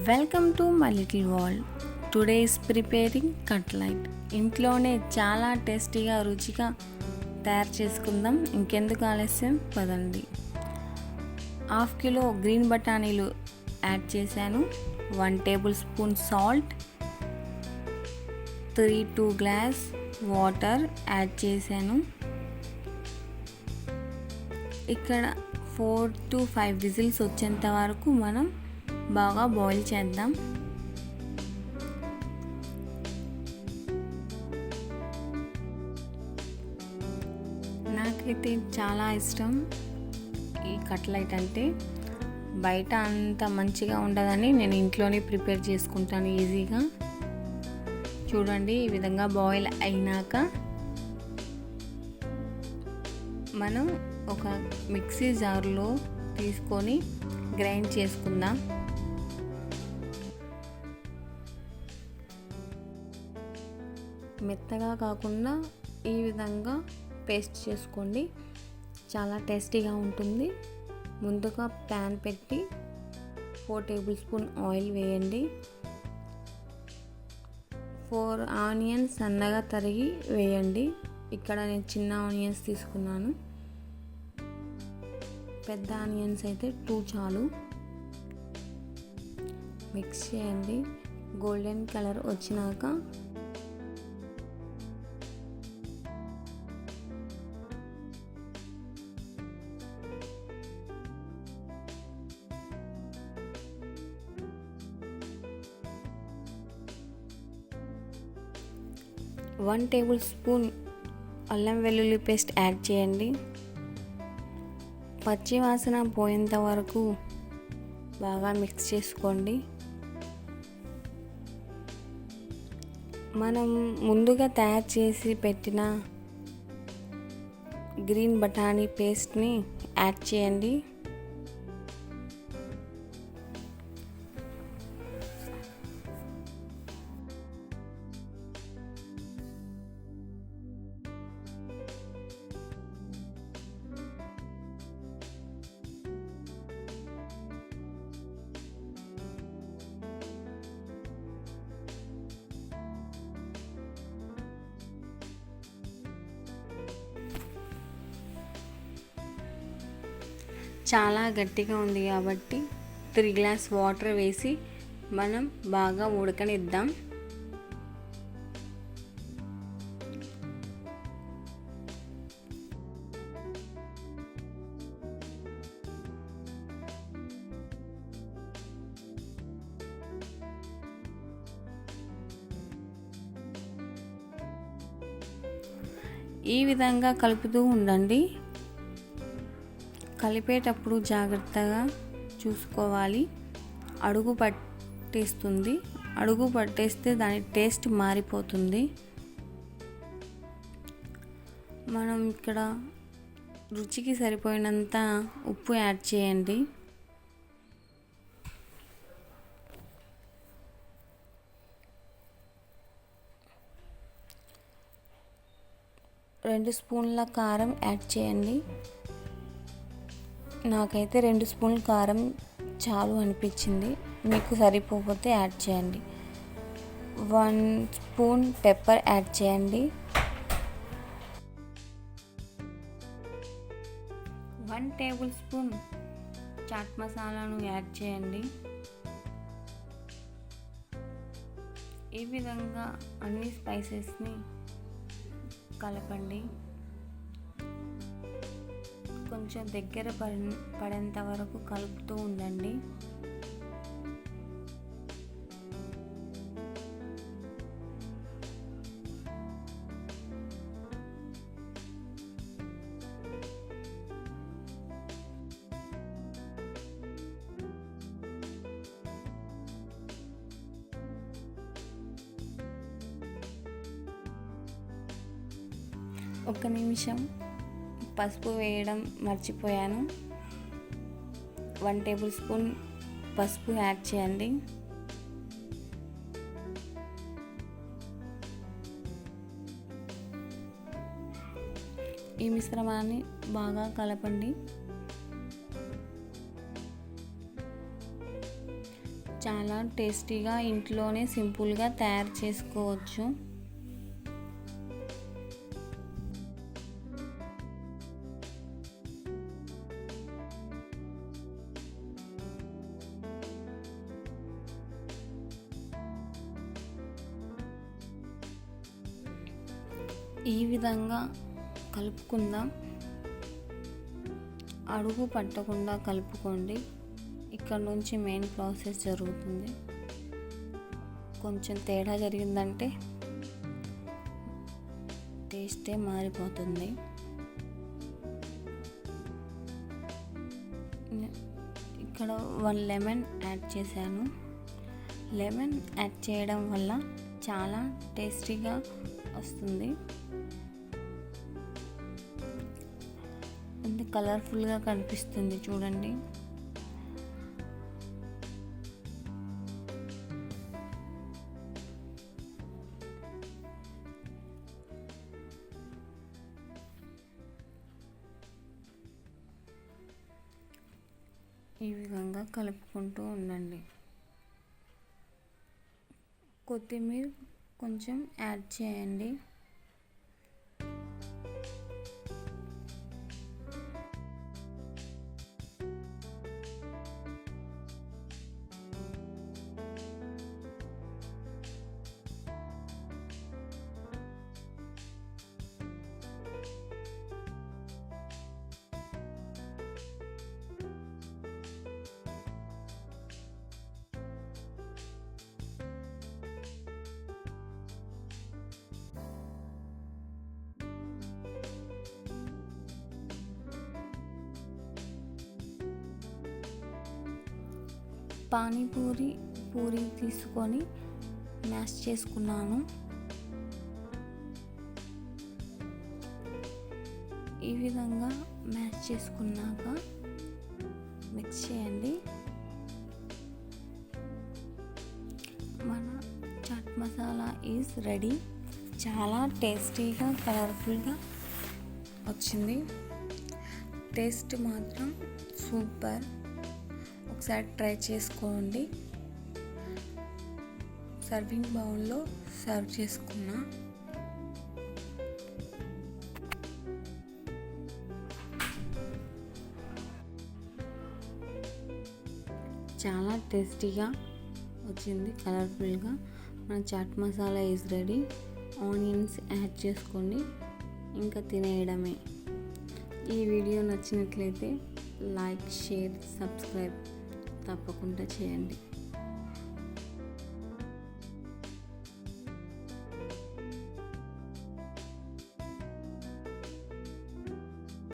Welcome to my little world. Today is preparing cutlet. ఇంట్లోనే చాలా టేస్టీగా రుచిగా తయారు చేసుకుందాం. ఇంకెందుకు ఆలస్యం, పదండి. 1/2 కిలో గ్రీన్ బఠానీలు యాడ్ చేశాను. 1 table spoon salt, 2 glass water add చేశాను. ఇక్కడ 4 to 5 విజిల్స్ వచ్చేంత వరకు మనం బాగా బాయిల్ చేద్దాం. నాకైతే చాలా ఇష్టం ఈ కట్లెట్ అంటే. బయట అంత మంచిగా ఉండదని నేను ఇంట్లోనే ప్రిపేర్ చేసుకుంటాను ఈజీగా. చూడండి, ఈ విధంగా బాయిల్ అయినాక మనం ఒక మిక్సీ జార్లో తీసుకొని గ్రైండ్ చేసుకుందాం. మెత్తగా కాకుండా ఈ విధంగా పేస్ట్ చేసుకోండి, చాలా టేస్టీగా ఉంటుంది. ముందుగా ప్యాన్ పెట్టి 4 టేబుల్ స్పూన్ ఆయిల్ వేయండి. 4 ఆనియన్స్ సన్నగా తరిగి వేయండి. ఇక్కడ నేను చిన్న ఆనియన్స్ తీసుకున్నాను, పెద్ద ఆనియన్స్ అయితే 2 చాలు. మిక్స్ చేయండి. గోల్డెన్ కలర్ వచ్చినాక వన్ టేబుల్ స్పూన్ అల్లం వెల్లుల్లి పేస్ట్ యాడ్ చేయండి. పచ్చి వాసన పోయేంత వరకు బాగా మిక్స్ చేసుకోండి. మనం ముందుగా తయారు చేసి పెట్టిన గ్రీన్ బఠానీ పేస్ట్ని యాడ్ చేయండి. చాలా గట్టిగా ఉంది కాబట్టి 3 గ్లాస్ వాటర్ వేసి మనం బాగా ఉడకనిద్దాం. ఈ విధంగా కలుపుతూ ఉండండి. కలిపేటప్పుడు జాగ్రత్తగా చూసుకోవాలి, అడుగు పట్టేస్తుంది. అడుగు పట్టేస్తే దాని టేస్ట్ మారిపోతుంది. మనం ఇక్కడ రుచికి సరిపోయినంత ఉప్పు యాడ్ చేయండి. రెండు స్పూన్ల కారం యాడ్ చేయండి. నాకైతే 2 స్పూన్ల కారం చాలు అనిపించింది, మీకు సరిపోతే యాడ్ చేయండి. 1 స్పూన్ పెప్పర్ యాడ్ చేయండి. 1 టేబుల్ స్పూన్ చాట్ మసాలాను యాడ్ చేయండి. ఈ విధంగా అన్ని స్పైసెస్ని కలపండి. కొంచెం దగ్గర పడేంత వరకు కలుపుతూ ఉండండి. ఒక్క నిమిషం, పసుపు వేయడం మర్చిపోయాను. 1 టేబుల్ స్పూన్ పసుపు యాడ్ చేయండి. ఈ మిశ్రమాన్ని బాగా కలపండి. చాలా టేస్టీగా ఇంట్లోనే సింపుల్గా తయారు చేసుకోవచ్చు. ఈ విధంగా కలుపుకుందాం. అడుగు పట్టకుండా కలుపుకోండి. ఇక్కడ నుంచి మెయిన్ ప్రాసెస్ జరుగుతుంది. కొంచెం తేడా జరిగిందంటే టేస్టే మారిపోతుంది. ఇక్కడ 1 లెమన్ యాడ్ చేశాను. లెమన్ యాడ్ చేయడం వల్ల చాలా టేస్టీగా వస్తుంది. ఎంత కలర్ఫుల్గా కనిపిస్తుంది చూడండి. ఈ విధంగా కలుపుకుంటూ ఉండండి. కొత్తిమీర కొంచెం యాడ్ చేయండి. పూరి తీసుకొని మ్యాష్ చేసుకున్నాను. ఈ విధంగా మ్యాష్ చేసుకున్నాక మిక్స్ చేయండి. మన చాట్ మసాలా ఈజ్ రెడీ. చాలా టేస్టీగా కలర్ఫుల్గా వచ్చింది. టేస్ట్ మాత్రం సూపర్. ఒకసారి ట్రై చేసుకోండి. సర్వింగ్ బౌల్లో సర్వ్ చేసుకున్నా. చాలా టేస్టీగా వచ్చింది, కలర్ఫుల్గా. మన chaat masala is ready. Onions add చేసుకోండి, ఇంకా తినేయడమే. ఈ వీడియో నచ్చినట్లయితే లైక్, షేర్, సబ్స్క్రైబ్ తప్పకుండా చేయండి.